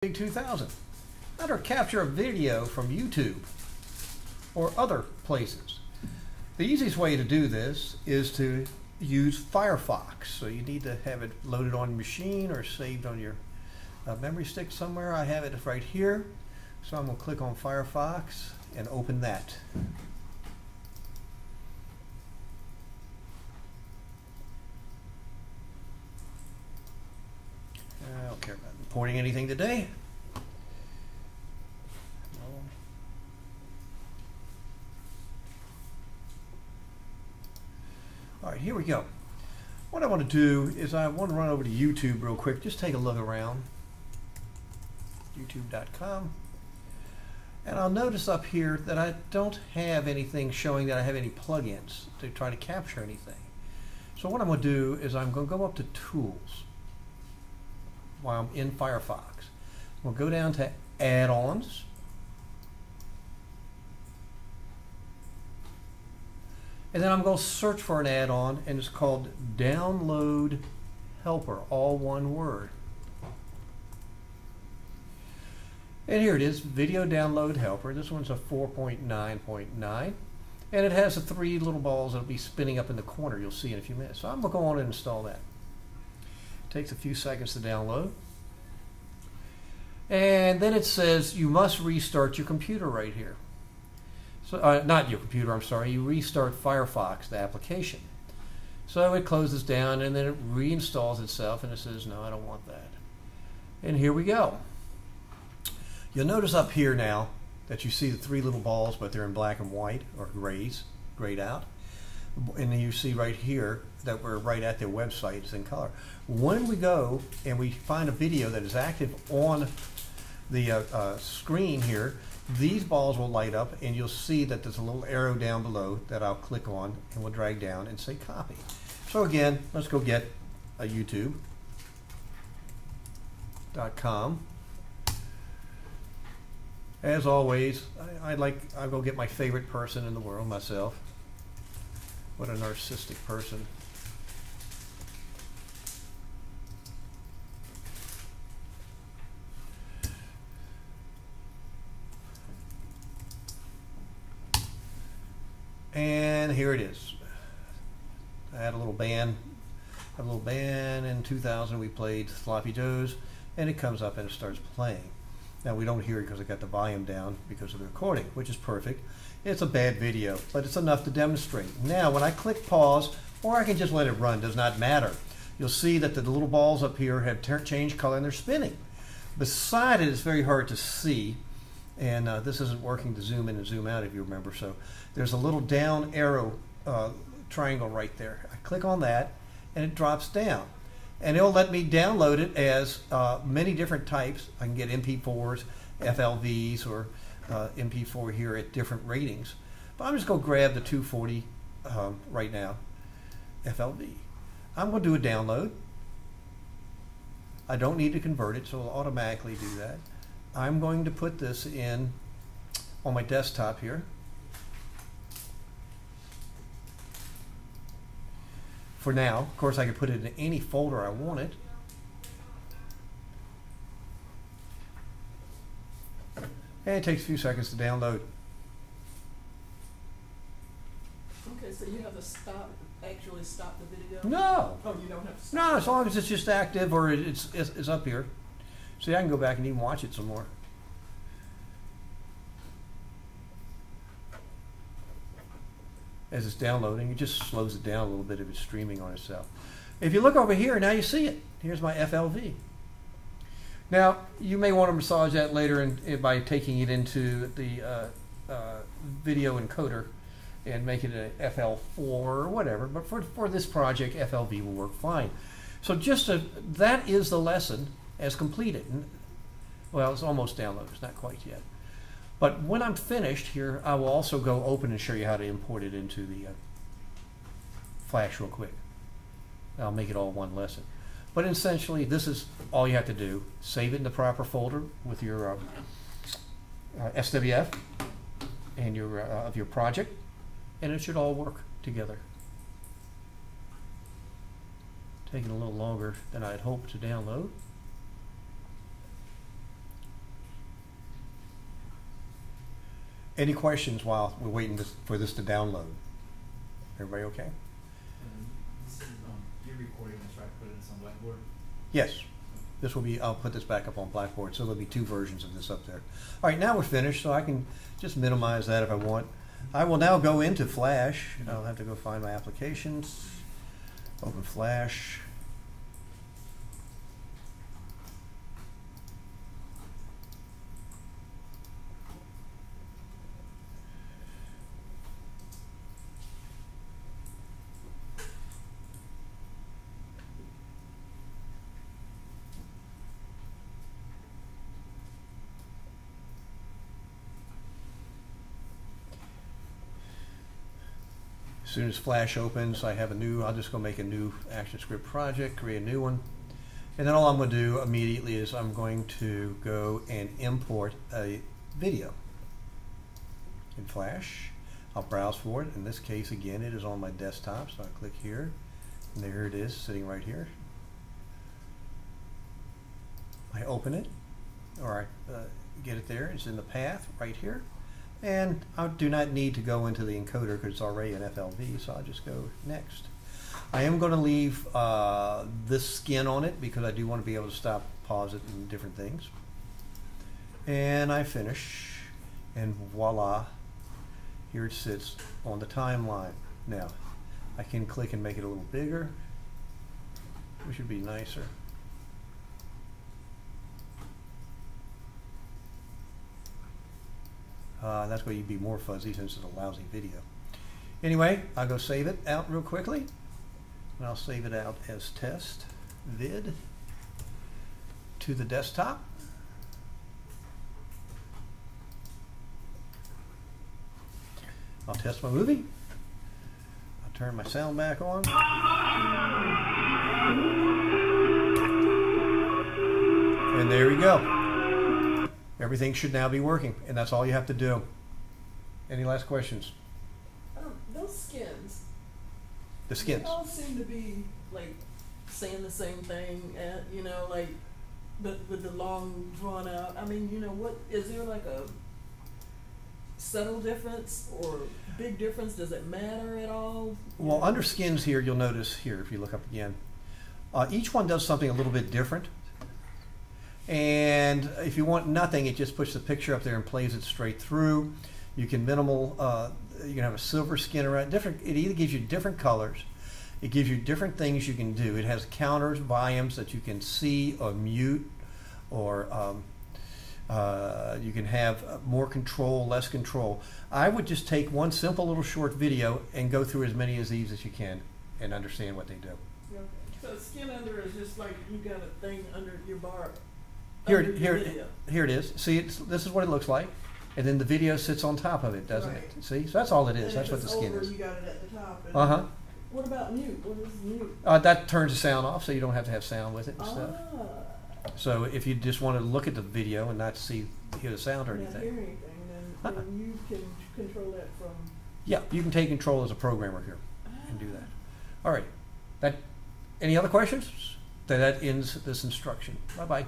Big 2000. How to capture a video from YouTube or other places. The easiest way to do this is to use Firefox. So you need to have it loaded on your machine or saved on your memory stick somewhere. I have it right here. So I'm going to click on Firefox and open that. I don't care about importing anything today. No. All right, here we go. What I want to do is I want to run over to YouTube real quick. Just take a look around. YouTube.com. And I'll notice up here that I don't have anything showing that I have any plugins to try to capture anything. So what I'm going to do is I'm going to go up to Tools while I'm in Firefox. We'll go down to Add-ons. And then I'm going to search for an add-on, and it's called Download Helper, all one word. And here it is, Video Download Helper. This one's a 4.9.9. And it has the three little balls that'll be spinning up in the corner you'll see in a few minutes. So I'm going to go on and install that. Takes a few seconds to download. And then it says you must restart your computer right here. So, not your computer, I'm sorry. You restart Firefox, the application. So it closes down and then it reinstalls itself and it says, no, I don't want that. And here we go. You'll notice up here now that you see the three little balls, but they're in black and white or grayed out. And then you see right here that we're right at their website. It's in color. When we go and we find a video that is active on the screen here, these balls will light up and you'll see that there's a little arrow down below that I'll click on and we'll drag down and say copy. So again, let's go get a YouTube.com. As always, I'll go get my favorite person in the world, myself. What a narcissistic person. And here it is. I had a little band. In 2000 we played Sloppy Joe's, and it comes up and it starts playing. Now we don't hear it because I got the volume down because of the recording, which is perfect. It's a bad video, but it's enough to demonstrate. Now when I click pause, or I can just let it run, does not matter. You'll see that the little balls up here have changed color and they're spinning. Beside it, it's very hard to see, and this isn't working to zoom in and zoom out if you remember. So there's a little down arrow triangle right there. I click on that and it drops down. And it'll let me download it as many different types. I can get MP4s, FLVs, or MP4 here at different ratings. But I'm just going to grab the 240 right now, FLV. I'm going to do a download. I don't need to convert it, so it'll automatically do that. I'm going to put this in on my desktop here. For now, of course, I can put it in any folder I want it. And it takes a few seconds to download. Okay, so you have to actually stop the video? No. Oh, you don't have to stop. No, as long as it's just active or it's up here. See, I can go back and even watch it some more. As it's downloading, it just slows it down a little bit if it's streaming on itself. If you look over here, now you see it. Here's my FLV. Now, you may want to massage that later by taking it into the video encoder and make it a FL4 or whatever. But for this project, FLV will work fine. So that is the lesson as completed. Well, it's almost downloaded. It's not quite yet. But when I'm finished here, I will also go open and show you how to import it into the Flash real quick. I'll make it all one lesson. But essentially, this is all you have to do. Save it in the proper folder with your SWF and of your project, and it should all work together. Taking a little longer than I'd hoped to download. Any questions while we're waiting for this to download? Everybody okay? This is, you're recording this, right? Put this on Blackboard? Yes. This will be, I'll put this back up on Blackboard, so there'll be 2 versions of this up there. All right, now we're finished, so I can just minimize that if I want. I will now go into Flash. I'll have to go find my applications. Open Flash. As soon as Flash opens, I have a new, I'll just go make a new ActionScript project, create a new one. And then all I'm going to do immediately is I'm going to go and import a video in Flash. I'll browse for it. In this case, again, it is on my desktop, so I click here, and there it is, sitting right here. I open it, or I get it there. It's in the path right here. And I do not need to go into the encoder because it's already an FLV, so I'll just go next. I am going to leave this skin on it because I do want to be able to stop, pause it, and different things. And I finish, and voila, here it sits on the timeline. Now, I can click and make it a little bigger, which would be nicer. That's going to be more fuzzy since it's a lousy video. Anyway, I'll go save it out real quickly. And I'll save it out as test vid to the desktop. I'll test my movie. I'll turn my sound back on. And there we go. Everything should now be working, and that's all you have to do. Any last questions? Those skins. The skins. They all seem to be like saying the same thing, you know, like with the long drawn out. I mean, you know, what is there like a subtle difference or big difference? Does it matter at all? Well, under skins here, you'll notice here, if you look up again, each one does something a little bit different. And if you want nothing, it just puts the picture up there and plays it straight through. You can you can have a silver skin around different. It either gives you different colors, it gives you different things you can do. It has counters, volumes that you can see or mute, or you can have more control, less control. I would just take one simple little short video and go through as many of these as you can and understand what they do. Okay. So skin under is just like you got a thing under your bar. Here it is. See, this is what it looks like, and then the video sits on top of it, doesn't Right. it? See, so that's all it is. And that's if what the it's skin over, is. You got it at the top. Uh-huh. What about mute? What is mute? That turns the sound off, so you don't have to have sound with it and stuff. Ah. So if you just want to look at the video and not hear the sound or Not anything, hear anything, then you can control that from. yeah, you can take control as a programmer here and do that. All right. Any other questions? That ends this instruction. Bye-bye.